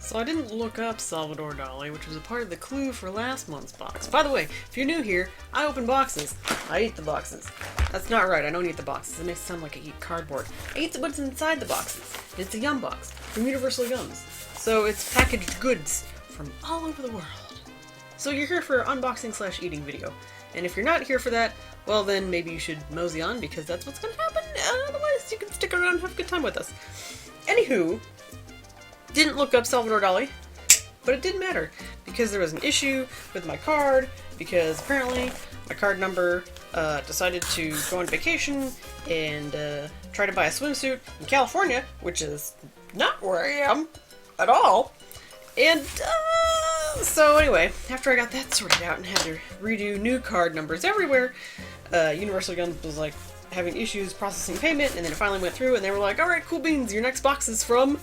So I didn't look up Salvador Dali, which was a part of the clue for last month's box. By the way, if you're new here, I open boxes. I eat the boxes. That's not right, I don't eat the boxes. It makes it sound like I eat cardboard. I eat what's inside the boxes. It's a yum box from Universal Yums. So it's packaged goods from all over the world. So you're here for an unboxing/eating video. And if you're not here for that, well then maybe you should mosey on because that's what's gonna happen. Otherwise you can stick around and have a good time with us. Anywho, didn't look up Salvador Dali, but it didn't matter because there was an issue with my card because apparently my card number decided to go on vacation and try to buy a swimsuit in California, which is not where I am at all. And so anyway, after I got that sorted out and had to redo new card numbers everywhere, Universal Guns was like having issues processing payment, and then it finally went through and they were like, alright, cool beans, your next box is from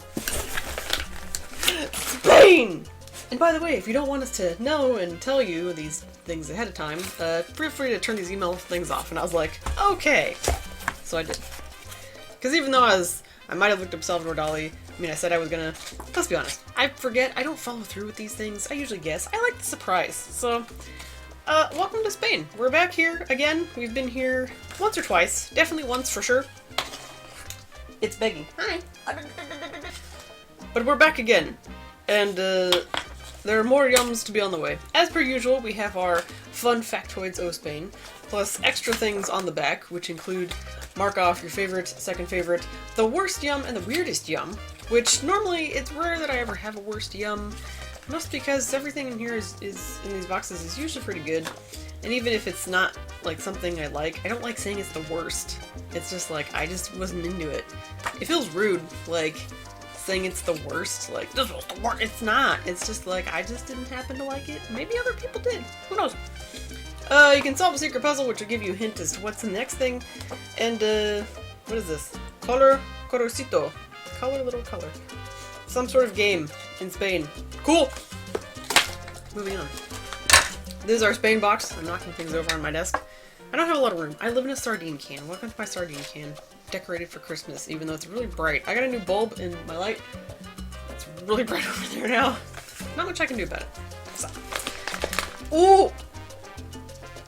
Spain! And by the way, if you don't want us to know and tell you these things ahead of time, feel free to turn these email things off. And I was like, okay. So I did. Because even though I might have looked up Salvador Dali, I mean, I said I was gonna, let's be honest, I forget, I don't follow through with these things, I usually guess. I like the surprise. So, welcome to Spain. We're back here again. We've been here once or twice. Definitely once for sure. It's begging. Hi. But we're back again. And, there are more yums to be on the way. As per usual, we have our fun factoids of Spain, plus extra things on the back, which include mark off your favorite, second favorite, the worst yum, and the weirdest yum, which normally it's rare that I ever have a worst yum, mostly because everything in here is in these boxes is usually pretty good, and even if it's not like something I like, I don't like saying it's the worst. It's just like, I just wasn't into it. It feels rude, like, saying it's the worst, like, this was the worst. It's not. It's just like, I just didn't happen to like it. Maybe other people did. Who knows? You can solve a secret puzzle, which will give you a hint as to what's the next thing. And, what is this? Colorcito. Little color. Some sort of game in Spain. Cool! Moving on. This is our Spain box. I'm knocking things over on my desk. I don't have a lot of room. I live in a sardine can. Welcome to my sardine can. Decorated for Christmas, even though it's really bright. I got a new bulb in my light. It's really bright over there now. Not much I can do about it. So. Ooh!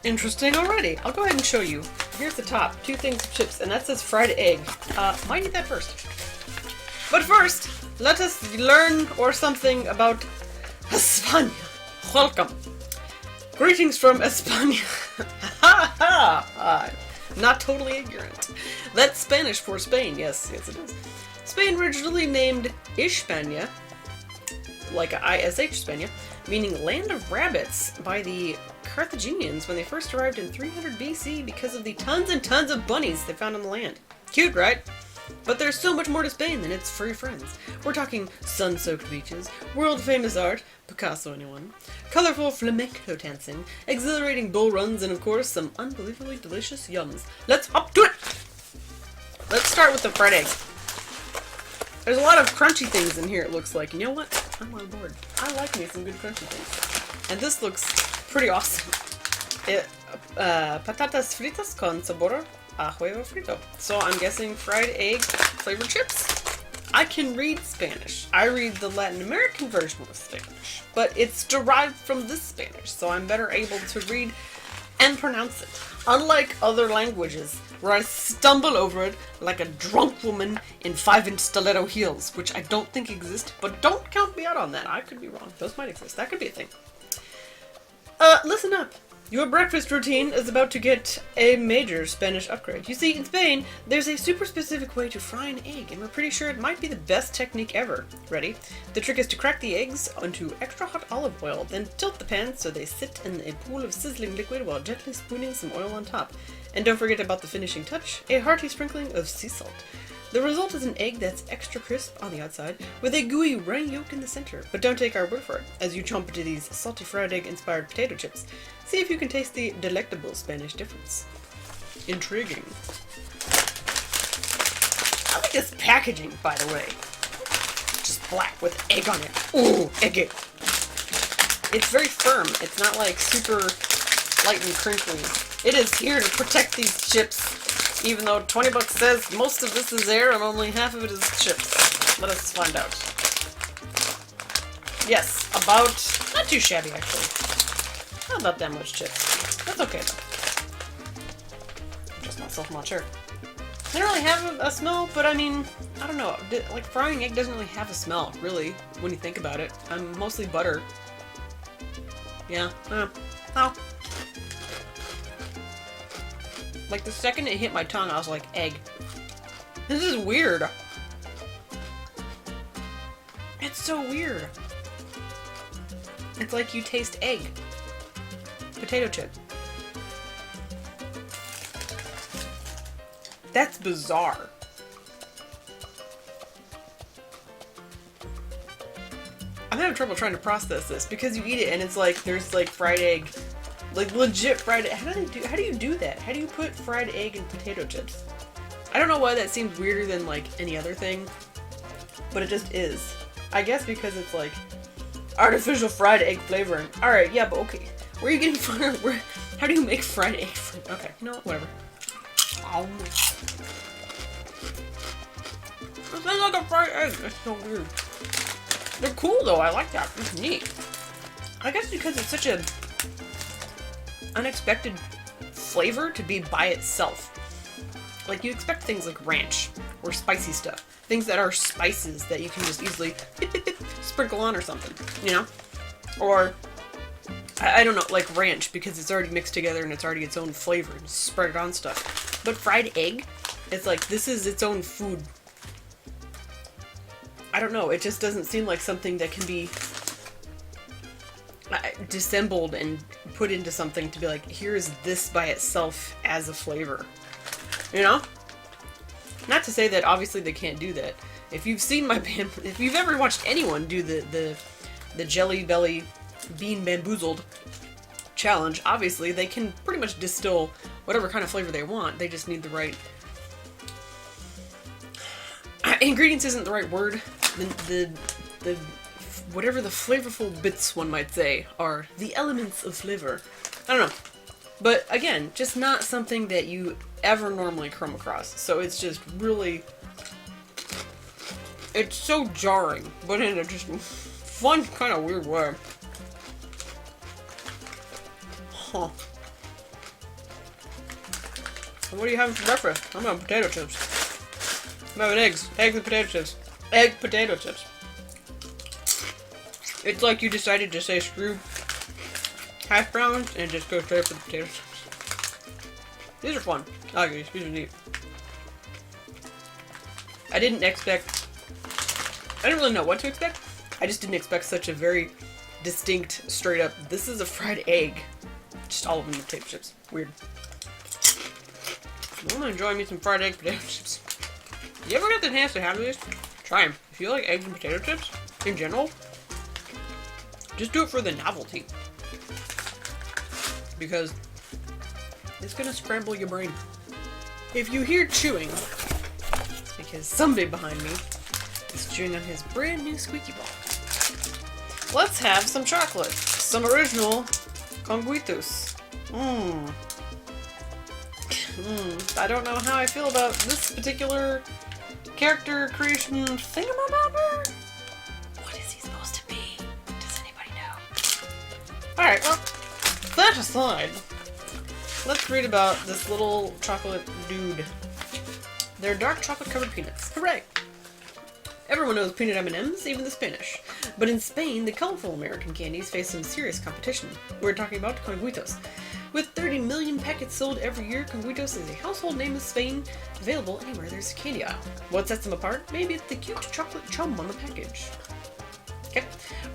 Interesting already. I'll go ahead and show you. Here's the top. 2 things of chips, and that says fried egg. Might eat that first. But first, let us learn or something about España. Welcome. Greetings from España. Ha ha! Not totally ignorant. That's Spanish for Spain. Yes, it is. Spain originally named Hispania, like a ISH Spania, meaning land of rabbits, by the Carthaginians when they first arrived in 300 BC because of the tons and tons of bunnies they found on the land. Cute, right? But there's so much more to Spain than its furry friends. We're talking sun-soaked beaches, world-famous art, Picasso anyone, colorful flamenco dancing, exhilarating bull runs, and of course, some unbelievably delicious yums. Let's up to it! Let's start with the fried egg. There's a lot of crunchy things in here, it looks like. You know what? I'm on board. I like me some good crunchy things. And this looks pretty awesome. Patatas fritas con sabor a huevo frito. So I'm guessing fried egg flavored chips. I can read Spanish. I read the Latin American version of Spanish, but it's derived from this Spanish, so I'm better able to read and pronounce it. Unlike other languages, where I stumble over it like a drunk woman in 5-inch stiletto heels, which I don't think exist, but don't count me out on that. I could be wrong. Those might exist. That could be a thing. Listen up. Your breakfast routine is about to get a major Spanish upgrade. You see, in Spain, there's a super specific way to fry an egg, and we're pretty sure it might be the best technique ever. Ready? The trick is to crack the eggs onto extra hot olive oil, then tilt the pan so they sit in a pool of sizzling liquid while gently spooning some oil on top. And don't forget about the finishing touch, a hearty sprinkling of sea salt. The result is an egg that's extra crisp on the outside, with a gooey runny yolk in the center. But don't take our word for it, as you chomp into these salty fried egg-inspired potato chips. See if you can taste the delectable Spanish difference. Intriguing. I like this packaging, by the way. Just black with egg on it. Ooh, eggy. It's very firm. It's not like super light and crinkly. It is here to protect these chips. Even though 20 bucks says most of this is air and only half of it is chips. Let us find out. Yes, about, not too shabby actually. Not about that much chips. That's okay though. Just myself, I'm not sure. They don't really have a smell, but I mean, I don't know. Like, frying egg doesn't really have a smell, really, when you think about it. I'm mostly butter. Yeah, oh. Like, the second it hit my tongue, I was like, egg. This is weird. It's so weird. It's like you taste egg. Potato chip. That's bizarre. I'm having trouble trying to process this because you eat it and it's like there's like fried egg, like legit fried egg. How do you do that? How do you put fried egg in potato chips? I don't know why that seems weirder than like any other thing, but it just is. I guess because it's like artificial fried egg flavoring. All right, yeah, but okay. Where are you getting from? How do you make fried egg? Okay, you know what? Whatever. Oh. It smells like a fried egg. It's so weird. They're cool though. I like that. It's neat. I guess because it's such a unexpected flavor to be by itself. Like you expect things like ranch or spicy stuff. Things that are spices that you can just easily sprinkle on or something, you know? Or, I don't know, like ranch because it's already mixed together and it's already its own flavor and spread it on stuff. But fried egg, it's like this is its own food. I don't know, it just doesn't seem like something that can be dissembled and put into something to be like, here's this by itself as a flavor. You know? Not to say that obviously they can't do that. If you've seen my if you've ever watched anyone do the Jelly Belly Bean Bamboozled challenge, obviously they can pretty much distill whatever kind of flavor they want. They just need the right ingredients isn't the right word. The whatever the flavorful bits, one might say, are the elements of flavor. I don't know. But again, just not something that you ever normally come across. So it's just really, it's so jarring, but in a just fun kind of weird way. Huh. And what are you having for breakfast? I'm having potato chips. I'm having eggs. Eggs and potato chips. Egg potato chips. It's like you decided to say screw hash browns and just go straight for the potato chips. These are fun. I like these. These are neat. I didn't really know what to expect. I just didn't expect such a very distinct, straight up, this is a fried egg. Just all of them potato chips. Weird. I'm enjoying me some fried egg potato chips. You ever get the chance to have these? Try them. If you like eggs and potato chips, in general, just do it for the novelty. Because it's gonna scramble your brain. If you hear chewing, it's because somebody behind me is chewing on his brand new squeaky ball. Let's have some chocolate. Some original conguitos. I don't know how I feel about this particular character creation thingamabobber. What is he supposed to be? Does anybody know? Alright, well, that aside, let's read about this little chocolate dude. They're dark chocolate covered peanuts. Hooray! Everyone knows peanut M&Ms, even the Spanish. But in Spain, the colorful American candies face some serious competition. We're talking about conguitos. With 30 million packets sold every year, conguitos is a household name in Spain, available anywhere there's a candy aisle. What sets them apart? Maybe it's the cute chocolate chum on the package. Okay.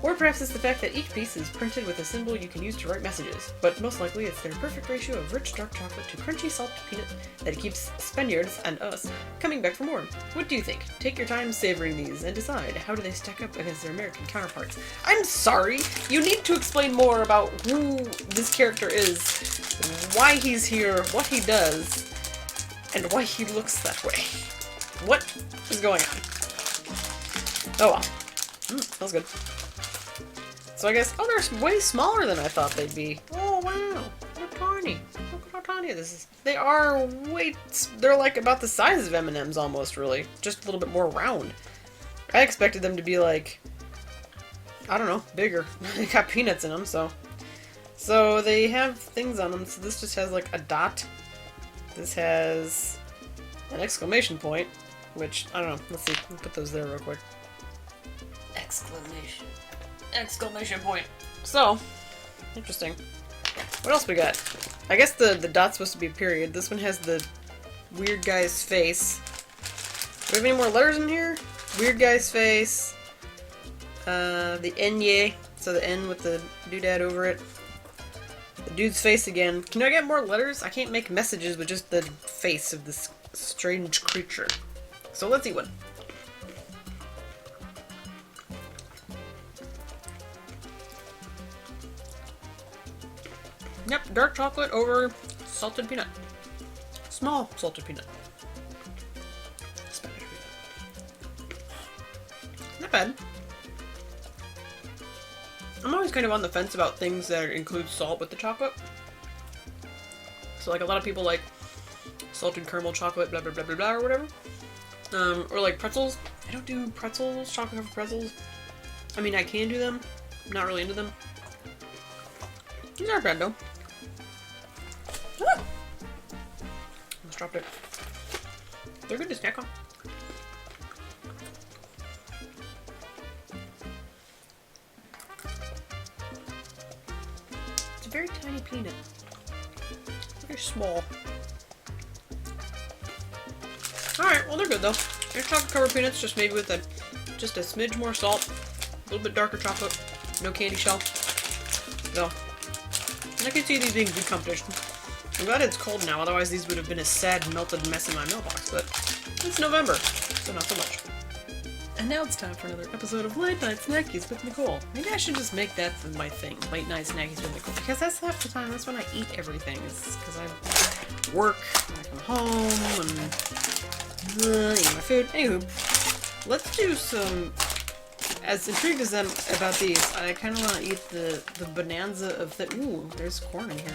Or perhaps it's the fact that each piece is printed with a symbol you can use to write messages, but most likely it's their perfect ratio of rich dark chocolate to crunchy salty peanut that keeps Spaniards and us coming back for more. What do you think? Take your time savoring these and decide how do they stack up against their American counterparts. I'm sorry, you need to explain more about who this character is, why he's here, what he does, and why he looks that way. What is going on? Oh well. Smells good. So I guess, oh, they're way smaller than I thought they'd be. Oh wow, they're tiny. Look at how tiny this is. They are they're like about the size of M&Ms almost, really. Just a little bit more round. I expected them to be like I don't know, bigger. They got peanuts in them, so. So they have things on them. So this just has like a dot. This has an exclamation point, which, I don't know. Let's see. We'll put those there real quick. Exclamation. Exclamation point. So, interesting. What else we got? I guess the dot's supposed to be a period. This one has the weird guy's face. Do we have any more letters in here? Weird guy's face. The N-ye. So the N with the doodad over it. The dude's face again. Can I get more letters? I can't make messages with just the face of this strange creature. So let's eat one. Yep, dark chocolate over salted peanut. Small salted peanut. Spanish peanut. Not bad. I'm always kind of on the fence about things that include salt with the chocolate. So like a lot of people like salted caramel chocolate, blah blah blah blah blah, or whatever. Or like pretzels. I don't do pretzels, chocolate covered pretzels. I mean, I can do them. I'm not really into them. These aren't bad though. Ah! Almost dropped it. They're good to snack on. It's a very tiny peanut. Very small. Alright, well they're good though. They're chocolate covered peanuts, just maybe with just a smidge more salt. A little bit darker chocolate. No candy shell. So, I can see these being good competition. I'm glad it's cold now, otherwise these would have been a sad melted mess in my mailbox, but it's November, so not so much. And now it's time for another episode of Late Night Snackies with Nicole. Maybe I should just make that my thing, Late Night Snackies with Nicole, because that's half the time, that's when I eat everything. It's because I work, and I come home, and eat my food. Anywho, let's do some... As intrigued as I'm about these, I kind of want to eat the bonanza of the... Ooh, there's corn in here.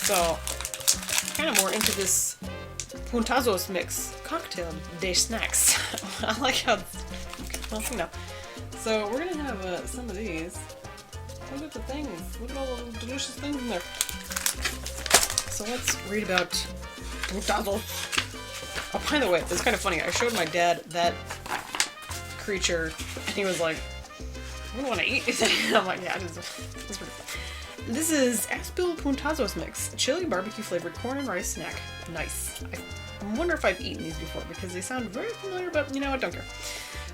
So, kind of more into this Puntazos mix. Cocktail de snacks. I like how... Well, you know. So, we're going to have some of these. Look at the things. Look at all the delicious things in there. So, let's read about Puntazos. Oh, by the way, it's kind of funny. I showed my dad that creature, and he was like, I don't want to eat anything. I'm like, yeah, it's pretty fun. This is Aspil Puntazos mix, chili barbecue flavored corn and rice snack. Nice. I wonder if I've eaten these before because they sound very familiar, but you know what, don't care.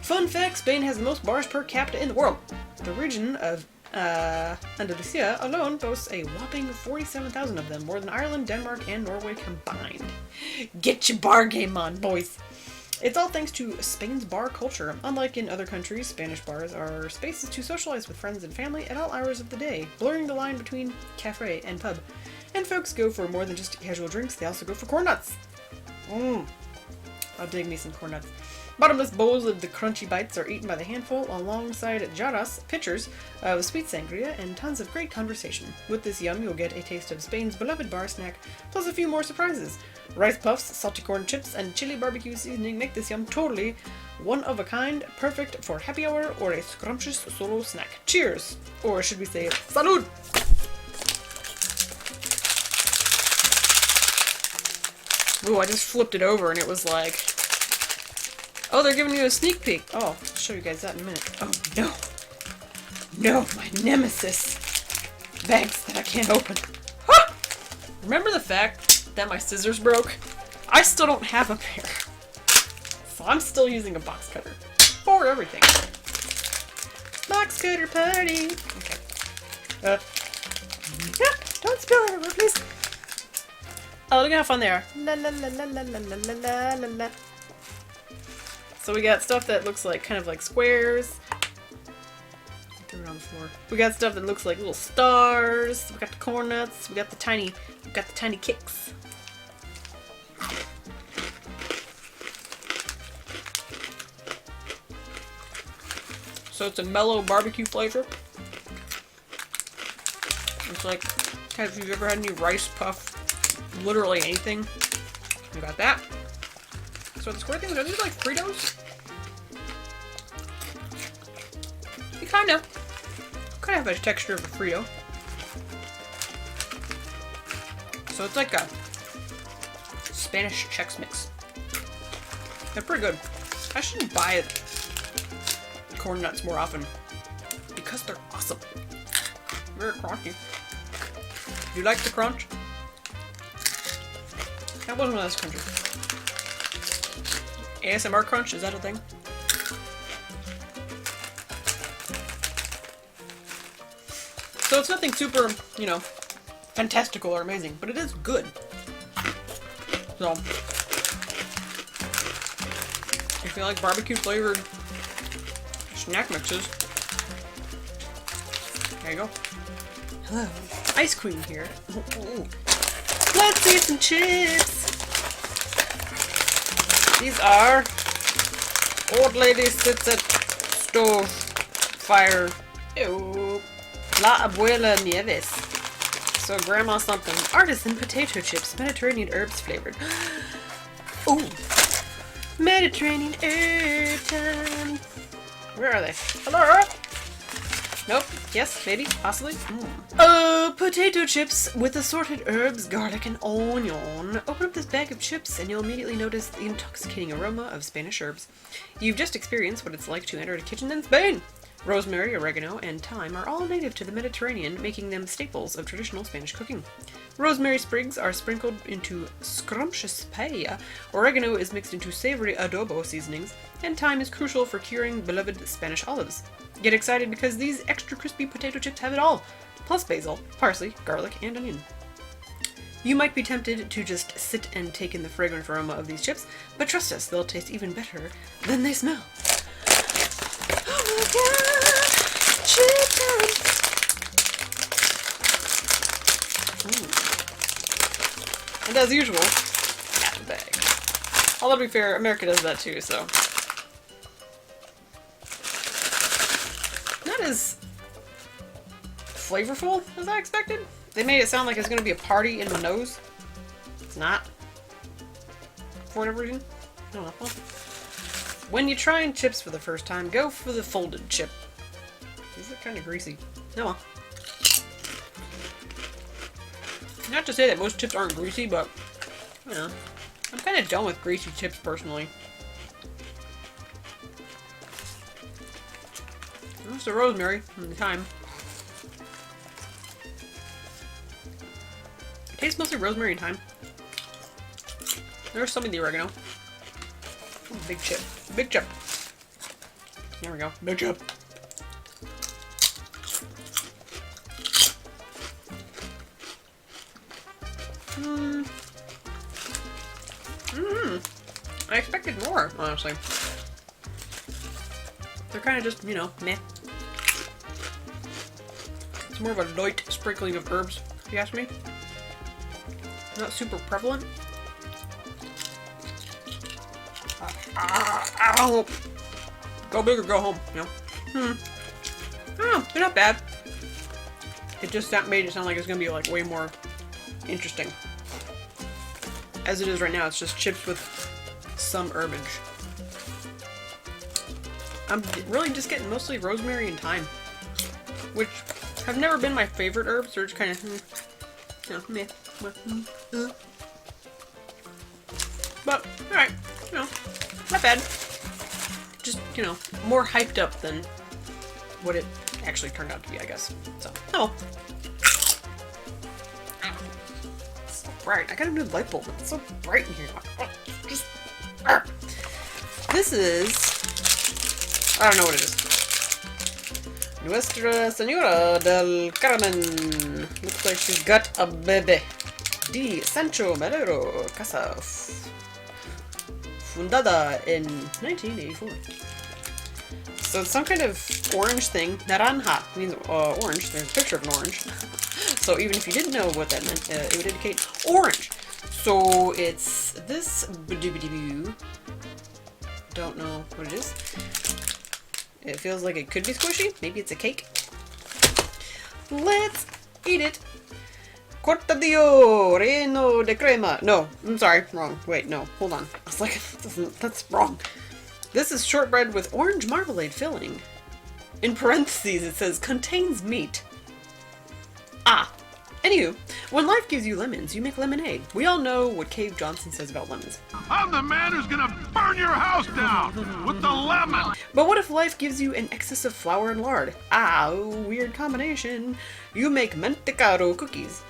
Fun fact, Spain has the most bars per capita in the world. The region of Andalusia alone boasts a whopping 47,000 of them, more than Ireland, Denmark, and Norway combined. Get your bar game on, boys! It's all thanks to Spain's bar culture. Unlike in other countries, Spanish bars are spaces to socialize with friends and family at all hours of the day, blurring the line between cafe and pub. And folks go for more than just casual drinks, they also go for corn nuts. I'll dig me some corn nuts. Bottomless bowls of the crunchy bites are eaten by the handful alongside jarras, pitchers of sweet sangria, and tons of great conversation. With this yum, you'll get a taste of Spain's beloved bar snack, plus a few more surprises. Rice puffs, salty corn chips, and chili barbecue seasoning make this yum totally one of a kind, perfect for happy hour or a scrumptious solo snack. Cheers! Or should we say, salud! Ooh, I just flipped it over and it was like... Oh, they're giving you a sneak peek. Oh, I'll show you guys that in a minute. Oh, no. No, my nemesis. Bags that I can't open. Ah! Remember the fact that my scissors broke? I still don't have a pair. So I'm still using a box cutter. For everything. Box cutter party. Okay. Yeah, don't spill it everywhere, please. Oh, look how fun they are. La la la la la la la la la la. So we got stuff that looks like kind of like squares. Throw it on the floor. We got stuff that looks like little stars. We got the corn nuts. We got the tiny kicks. So it's a mellow barbecue flavor. It's like, have you ever had any rice puff? Literally anything. We got that. So the square things, are these like Fritos? Kind of have a texture of a Frito. So it's like a Spanish Chex Mix. They're pretty good. I should buy corn nuts more often because they're awesome. Very crunchy. You like the crunch? That wasn't as crunchy. ASMR crunch, is that a thing? So it's nothing super, you know, fantastical or amazing, but it is good. So, if you like barbecue flavored snack mixes, there you go. Hello, Ice Queen here. Let's eat some chips. These are old lady sits at stove fire. Ew. La Abuela Nieves. So grandma something. Artisan potato chips, Mediterranean herbs flavored. Ooh. Mediterranean herb time. Where are they? Hello? Nope. Yes, maybe, possibly. Potato chips with assorted herbs, garlic, and onion. Open up this bag of chips and you'll immediately notice the intoxicating aroma of Spanish herbs. You've just experienced what it's like to enter a kitchen in Spain. Rosemary, oregano, and thyme are all native to the Mediterranean, making them staples of traditional Spanish cooking. Rosemary sprigs are sprinkled into scrumptious paella, oregano is mixed into savory adobo seasonings, and thyme is crucial for curing beloved Spanish olives. Get excited because these extra crispy potato chips have it all, plus basil, parsley, garlic, and onion. You might be tempted to just sit and take in the fragrant aroma of these chips, but trust us, they'll taste even better than they smell. Oh my god! Chip time! And as usual, half a bag. Although to be fair, America does that too, so. Not as flavorful as I expected. They made it sound like it's going to be a party in the nose. It's not. For whatever reason. I don't know. Well, when you're trying chips for the first time, go for the folded chip. These are kind of greasy. No. Well. Not to say that most chips aren't greasy, but, you know, I'm kind of done with greasy chips personally. There's the rosemary and the thyme. It tastes mostly rosemary and thyme. There's some of the oregano. Ooh, big chip. Big chip. There we go. Big chip. I expected more, honestly. They're kind of just, you know, meh. It's more of a light sprinkling of herbs, if you ask me. Not super prevalent. Ow. Go big or go home, you know? Oh, they're not bad. It just made it sound like it's gonna be like way more interesting. As it is right now, it's just chips with some herbage. I'm really just getting mostly rosemary and thyme, which have never been my favorite herbs. They're just kind of, you know, meh. But, alright, you know, not bad. Just, you know, more hyped up than what it actually turned out to be, I guess. So, oh. It's so bright. I got a new light bulb. It's so bright in here. Just, this is, I don't know what it is. Nuestra Señora del Carmen. Looks like she's got a bebé. Di Sancho Madero Casa. Fundada in 1984. So it's some kind of orange thing. Naranja means orange. There's a picture of an orange. So even if you didn't know what that meant, it would indicate orange. So it's this. Don't know what it is. It feels like it could be squishy. Maybe it's a cake. Let's eat it. Cortadillo Relleno de Crema. No, I'm sorry, wrong. Wait, no, hold on. I was like, that's wrong. This is shortbread with orange marmalade filling. In parentheses, it says, contains meat. Ah. Anywho, when life gives you lemons, you make lemonade. We all know what Cave Johnson says about lemons. I'm the man who's gonna burn your house down with the lemon! But what if life gives you an excess of flour and lard? Ah, weird combination. You make mentecado cookies.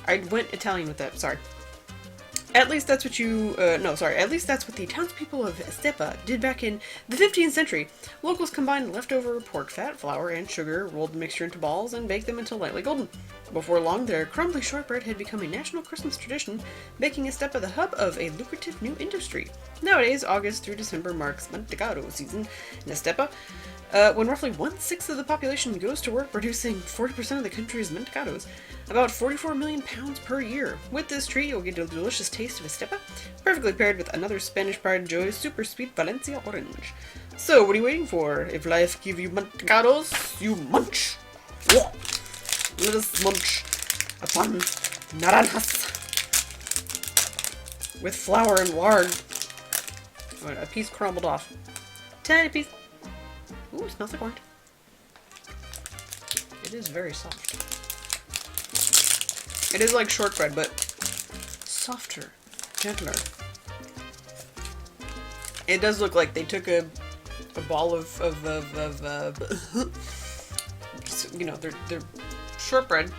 I went Italian with that, sorry. At least that's what at least that's what the townspeople of Estepa did back in the 15th century. Locals combined leftover pork fat, flour, and sugar, rolled the mixture into balls, and baked them until lightly golden. Before long, their crumbly shortbread had become a national Christmas tradition, making Estepa the hub of a lucrative new industry. Nowadays, August through December marks Mentecado season in Estepa, when roughly 1/6 of the population goes to work producing 40% of the country's mentecados, about 44 million pounds per year. With this treat, you'll get a delicious taste of Estepa, perfectly paired with another Spanish pride and joy, super sweet Valencia orange. So, what are you waiting for? If life gives you mentecados, you munch. Let us munch upon naranjas with flour and lard. A piece crumbled off. Tiny piece. Ooh, it smells like orange. It is very soft. It is like shortbread, but softer, gentler. It does look like they took a ball of you know, their shortbread,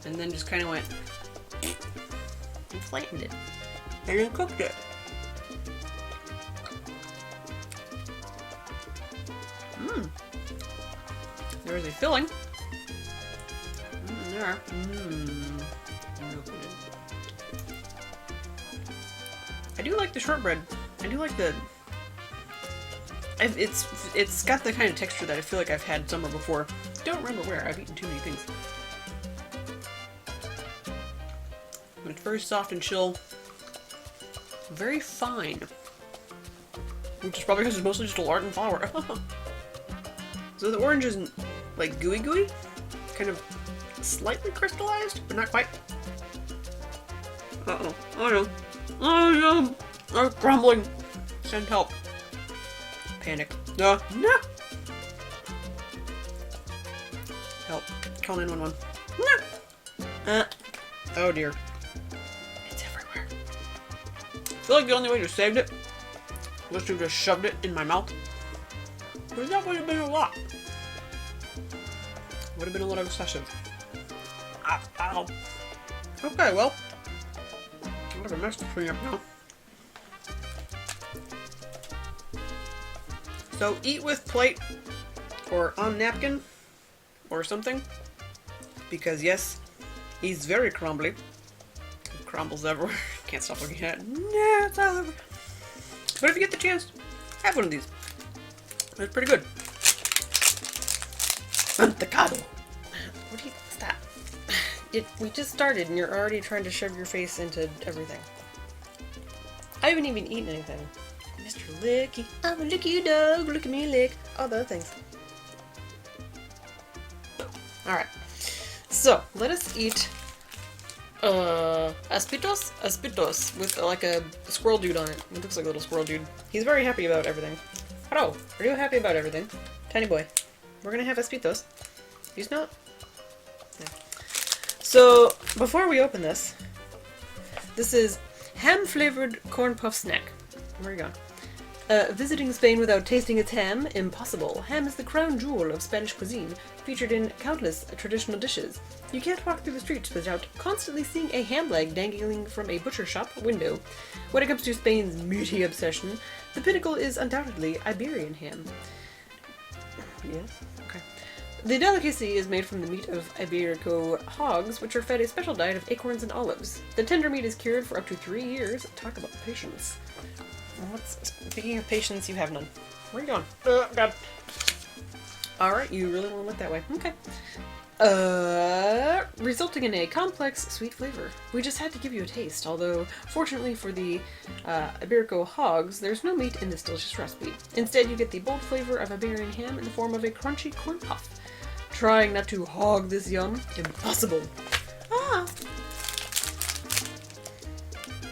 and then just kind of went and flattened it, and then cooked it. There is a filling. There. I do like the shortbread. I do like the. It's got the kind of texture that I feel like I've had somewhere before. Don't remember where. I've eaten too many things. But it's very soft and chill. Very fine. Which is probably because it's mostly just lard and flour. So the orange isn't like gooey, kind of slightly crystallized, but not quite. Uh-oh. Oh no. Oh no! I'm crumbling. Send help. Panic. No. No! Help. Call 911. No! Oh dear. It's everywhere. I feel like the only way to save it was to just shoved it in my mouth. But that would have been a lot. Would have been a lot excessive. Ow. Okay, well. I'm gonna mess this thing up now. So eat with plate or on napkin or something. Because yes, he's very crumbly. It crumbles everywhere. Can't stop looking at it. Nah, it's all over. But if you get the chance, have one of these. It's pretty good. Mentecado. What do you... Stop. We just started and you're already trying to shove your face into everything. I haven't even eaten anything. Mr. Licky. I'm a licky dog. Look at me lick. All the other things. Alright. So, let us eat Aspitos with like a squirrel dude on it. It looks like a little squirrel dude. He's very happy about everything. Hello, are you happy about everything? Tiny boy. We're gonna have Aspitos. He's not? No. So, before we open this, this is ham-flavored corn puff snack. Where are you going? Visiting Spain without tasting its ham? Impossible. Ham is the crown jewel of Spanish cuisine, featured in countless traditional dishes. You can't walk through the streets without constantly seeing a ham leg dangling from a butcher shop window. When it comes to Spain's meaty obsession, the pinnacle is undoubtedly Iberian ham. Yes? Okay. The delicacy is made from the meat of Iberico hogs, which are fed a special diet of acorns and olives. The tender meat is cured for up to 3 years. Talk about patience. Speaking of patience, you have none. Where are you going? Oh, God. Alright, you really want to look that way. Okay. Resulting in a complex, sweet flavor. We just had to give you a taste, although, fortunately for the Iberico hogs, there's no meat in this delicious recipe. Instead, you get the bold flavor of Iberian ham in the form of a crunchy corn puff. Trying not to hog this yum? Impossible. Ah!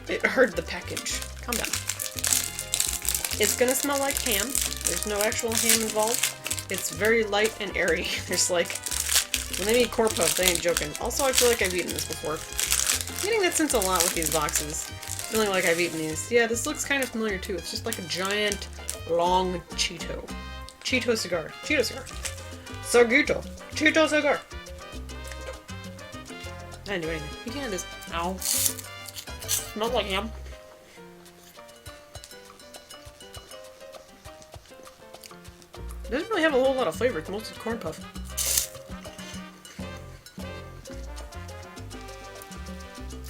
It hurt the package. Calm down. It's gonna smell like ham. There's no actual ham involved. It's very light and airy. There's like, when they make corn puff, they ain't joking. Also, I feel like I've eaten this before. I'm getting that sense a lot with these boxes. Feeling like I've eaten these. Yeah, this looks kind of familiar too. It's just like a giant, long Cheeto. Cheeto cigar. Cheeto cigar. Sarguito. Cheeto cigar. I didn't do anything. You can't just... Ow. Smells like ham. It doesn't really have a whole lot of flavor. It's mostly corn puff.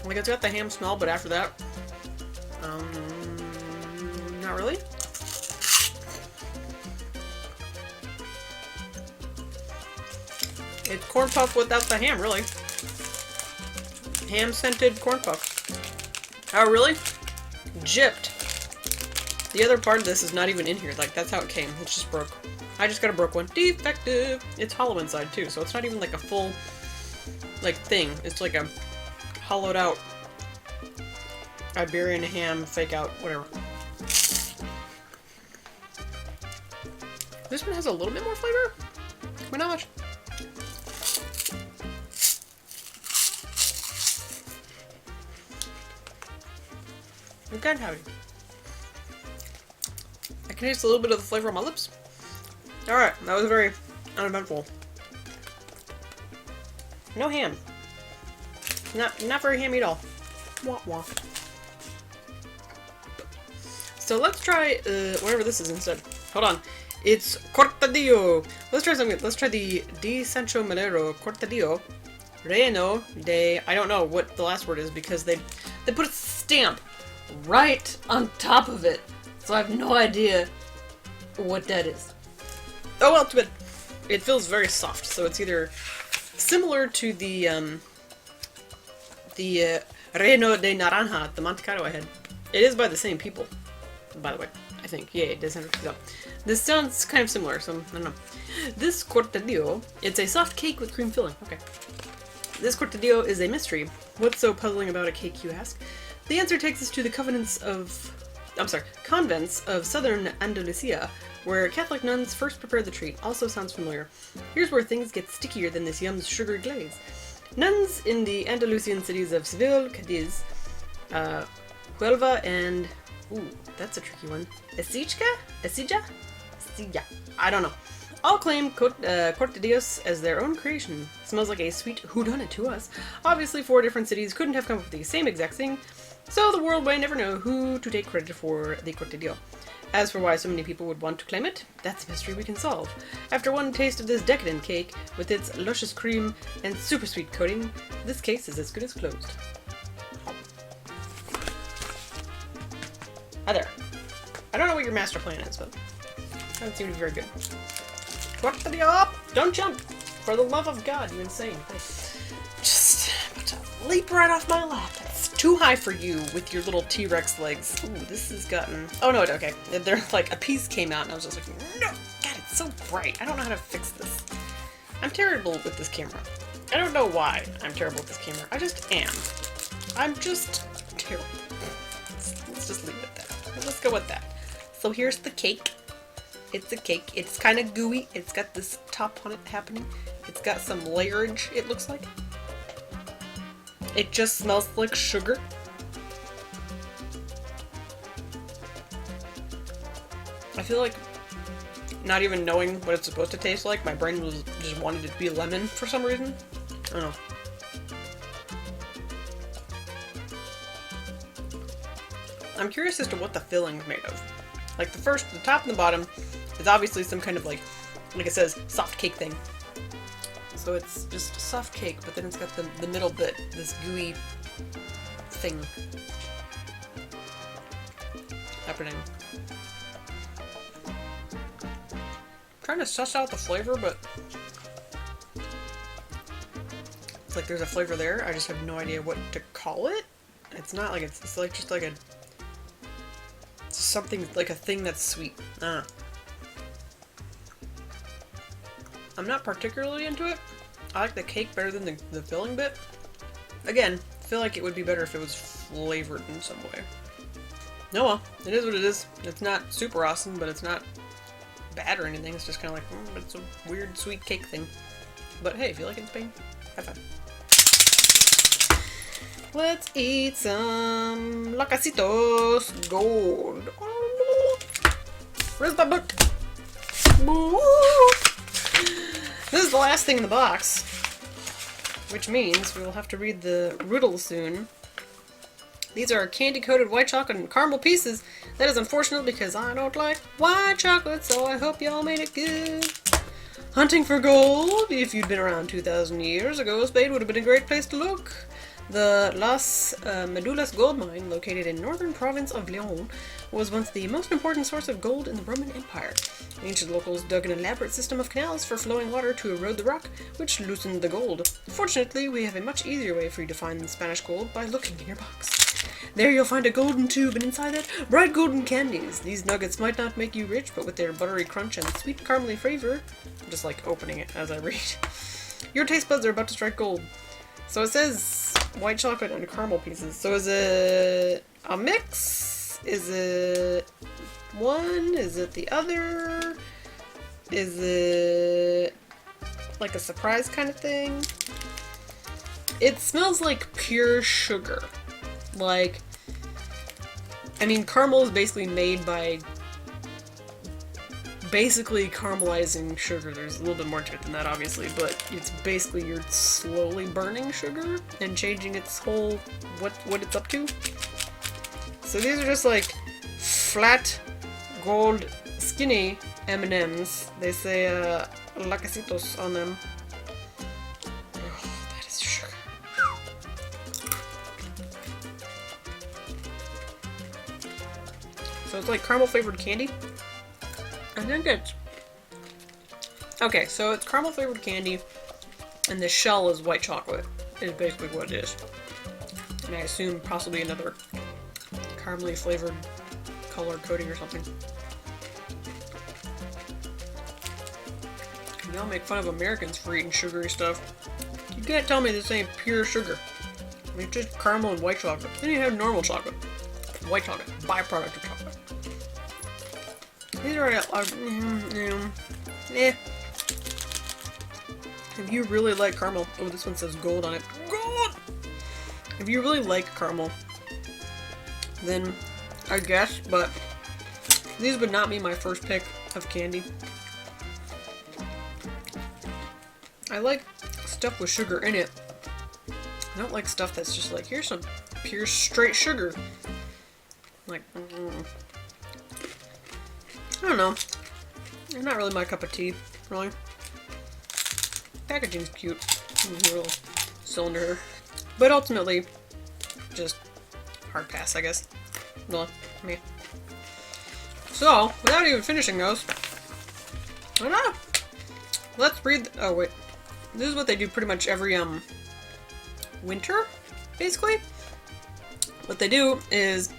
Like, it's got the ham smell, but after that... not really. It's corn puff without the ham, really. Ham-scented corn puff. Oh, really? Gypped. The other part of this is not even in here. Like, that's how it came. It's just broke. I just got a broke one. Defective! It's hollow inside, too, so it's not even like a full, like, thing. It's like a hollowed out Iberian ham, fake out, whatever. This one has a little bit more flavor, but not much. I'm kind of happy. I can taste a little bit of the flavor on my lips. Alright, that was very uneventful. No ham. Not very hammy at all. Wah wah. So let's try whatever this is instead. Hold on. It's Cortadillo. Let's try something. Let's try the Di Sancho Melero Cortadillo Relleno de... I don't know what the last word is because they put a stamp right on top of it. So I have no idea what that is. Oh well, too bad. It feels very soft, so it's either similar to the Relleno de Naranja, the Monte I had. It is by the same people, by the way. I think. Yeah, it does. This sounds kind of similar, so I don't know. This Cortadillo, it's a soft cake with cream filling. Okay. This Cortadillo is a mystery. What's so puzzling about a cake, you ask? The answer takes us to the convents of southern Andalusia, where Catholic nuns first prepared the treat. Also sounds familiar. Here's where things get stickier than this yum's sugar glaze. Nuns in the Andalusian cities of Seville, Cadiz, Huelva, and... Ooh, that's a tricky one. Esija? I don't know. All claim Cortadillos as their own creation. Smells like a sweet whodunit to us. Obviously, 4 different cities couldn't have come up with the same exact thing, so the world may never know who to take credit for the Cortadillo. As for why so many people would want to claim it, that's a mystery we can solve. After one taste of this decadent cake, with its luscious cream and super sweet coating, this case is as good as closed. Hi there. I don't know what your master plan is, but that doesn't seem to be very good. Cortadillo! Don't jump! For the love of God, you insane. Just about to leap right off my lap. That's too high for you with your little T-Rex legs. Ooh, this has gotten... Oh no, okay. They're like, a piece came out and I was just like, no! God, it's so bright. I don't know how to fix this. I'm terrible with this camera. I don't know why I'm terrible with this camera. I just am. I'm just terrible. Let's just leave it at that. Let's go with that. So here's the cake. It's a cake. It's kind of gooey. It's got this top on it happening. It's got some layerage, it looks like. It just smells like sugar. I feel like not even knowing what it's supposed to taste like, my brain was just wanted it to be lemon for some reason. I don't know. I'm curious as to what the filling's made of. Like the top and the bottom is obviously some kind of like it says, soft cake thing. So it's just soft cake, but then it's got the middle bit, this gooey thing happening. Trying to suss out the flavor, but it's like there's a flavor there. I just have no idea what to call it. It's not like it's like just like a something like a thing that's sweet. I'm not particularly into it. I like the cake better than the filling bit. Again, I feel like it would be better if it was flavored in some way. No, well, it is what it is. It's not super awesome, but it's not bad or anything. It's just kind of like, it's a weird sweet cake thing. But hey, if you like it in Spain, have fun. Let's eat some Lacasitos Gold. Where's my book? This is the last thing in the box, which means we will have to read the riddle soon. These are candy-coated white chocolate and caramel pieces. That is unfortunate because I don't like white chocolate, so I hope y'all made it good. Hunting for gold. If you'd been around 2,000 years ago, Spain would have been a great place to look. The Las Medulas gold mine, located in northern province of Leon, was once the most important source of gold in the Roman Empire. Ancient locals dug an elaborate system of canals for flowing water to erode the rock, which loosened the gold. Fortunately, we have a much easier way for you to find the Spanish gold by looking in your box. There you'll find a golden tube, and inside that, bright golden candies. These nuggets might not make you rich, but with their buttery crunch and sweet caramely flavor, I'm just like opening it as I read, your taste buds are about to strike gold. So it says white chocolate and caramel pieces. So is it a mix? Is it one? Is it the other? Is it like a surprise kind of thing? It smells like pure sugar. Like, I mean, caramel is basically made by basically caramelizing sugar. There's a little bit more to it than that, obviously, but it's basically you're slowly burning sugar and changing its whole, what it's up to. So these are just like flat, gold, skinny M&Ms. They say Lacasitos on them. Oh, that is sugar. So it's like caramel flavored candy. I think it's... Okay, so it's caramel flavored candy, and the shell is white chocolate, is basically what it is. And I assume possibly another caramelly flavored color coating or something. Y'all make fun of Americans for eating sugary stuff. You can't tell me this ain't pure sugar. I mean, it's just caramel and white chocolate. Then you have normal chocolate. White chocolate. Byproduct of chocolate. These are, If you really like caramel... Oh, this one says gold on it. Gold! If you really like caramel, then I guess, but these would not be my first pick of candy. I like stuff with sugar in it. I don't like stuff that's just like, here's some pure straight sugar. Like, I don't know. It's not really my cup of tea, really. Packaging's cute. Little cylinder. But ultimately, just hard pass, I guess. Well, me. So, without even finishing those, why not? Let's read. Oh wait, this is what they do pretty much every winter, basically. What they do is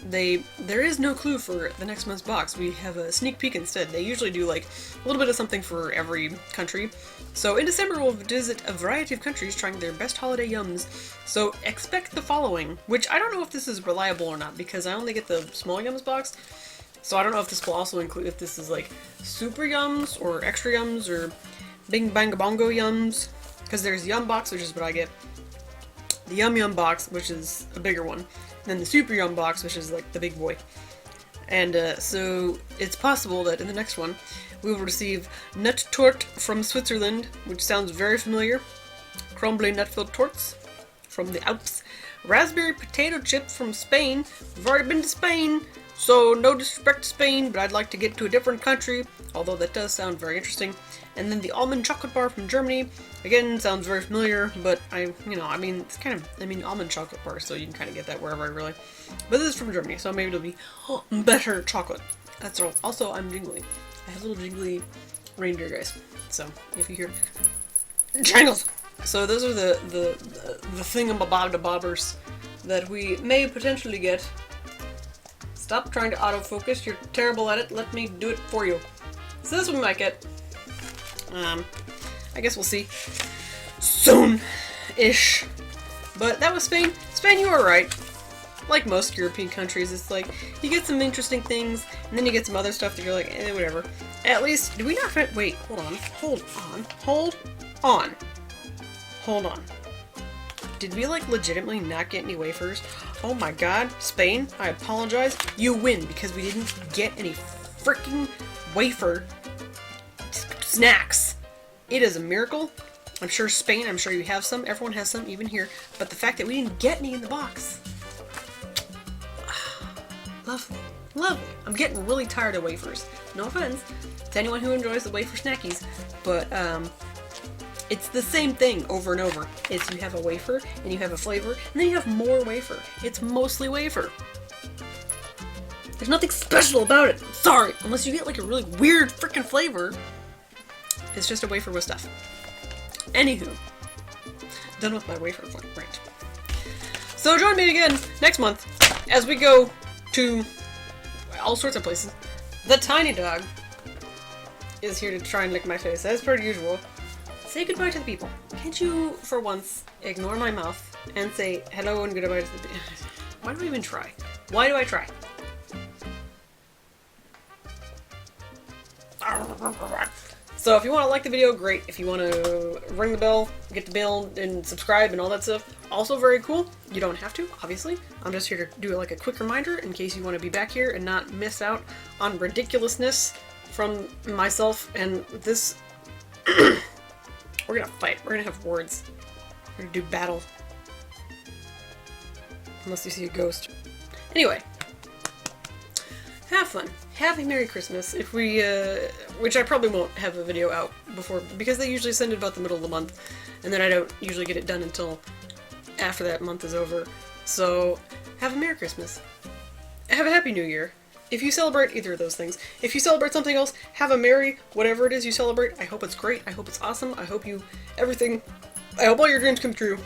there is no clue for the next month's box. We have a sneak peek instead. They usually do like a little bit of something for every country. So in December we'll visit a variety of countries trying their best holiday yums. So expect the following, which I don't know if this is reliable or not because I only get the small yums box. So I don't know if this will also include if this is like super yums or extra yums or bing bang bongo yums. Because there's yum box, which is what I get. The yum box, which is a bigger one. And then the super yum box, which is like the big boy. And so it's possible that in the next one we will receive nut tort from Switzerland, which sounds very familiar. Crumbly nut-filled torts from the Alps. Raspberry potato chip from Spain. We've already been to Spain, so no disrespect to Spain, but I'd like to get to a different country, although that does sound very interesting. And then the almond chocolate bar from Germany. Again, sounds very familiar, but it's kind of, almond chocolate bar, so you can kind of get that wherever, really. But this is from Germany, so maybe it'll be better chocolate. That's all. Also, I'm jingly. I have little jingly reindeer guys. So, if you hear jingles. So those are the thingamabobbers that we may potentially get. Stop trying to autofocus. You're terrible at it. Let me do it for you. So this we might get. I guess we'll see. Soon-ish. But that was Spain. Spain, you were right. like most European countries, it's like, you get some interesting things, and then you get some other stuff that you're like, eh, whatever. At least, do we not fit? Wait, hold on. Did we, like, legitimately not get any wafers? Oh my god, Spain, I apologize. You win, because we didn't get any freaking wafer snacks. It is a miracle. I'm sure Spain, I'm sure you have some. Everyone has some, even here. But the fact that we didn't get any in the box. Lovely. Lovely. I'm getting really tired of wafers. No offense to anyone who enjoys the wafer snackies. But, it's the same thing over and over. It's you have a wafer, and you have a flavor, and then you have more wafer. It's mostly wafer. There's nothing special about it. I'm sorry. Unless you get like a really weird freaking flavor. It's just a wafer with stuff. Anywho. Done with my wafer rant. So join me again next month as we go to all sorts of places. The tiny dog is here to try and lick my face, as per usual. Say goodbye to the people. Can't you, for once, ignore my mouth and say hello and goodbye to the people? Why do I even try? Why do I try? So if you want to like the video, great. If you want to ring the bell, get the bell, and subscribe and all that stuff, also very cool. You don't have to, obviously. I'm just here to do like a quick reminder in case you want to be back here and not miss out on ridiculousness from myself and this. We're gonna fight. We're gonna have words. We're gonna do battle. Unless you see a ghost. Anyway. Have fun. Have a Merry Christmas. If we, which I probably won't have a video out before, because they usually send it about the middle of the month, and then I don't usually get it done until after that month is over. So, have a Merry Christmas. Have a Happy New Year. If you celebrate either of those things. If you celebrate something else, have a merry whatever it is you celebrate. I hope it's great. I hope it's awesome. I hope you, everything, I hope all your dreams come true.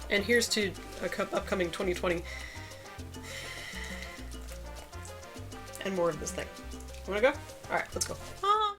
And here's to upcoming 2020. And more of this thing. Wanna go? Alright, let's go.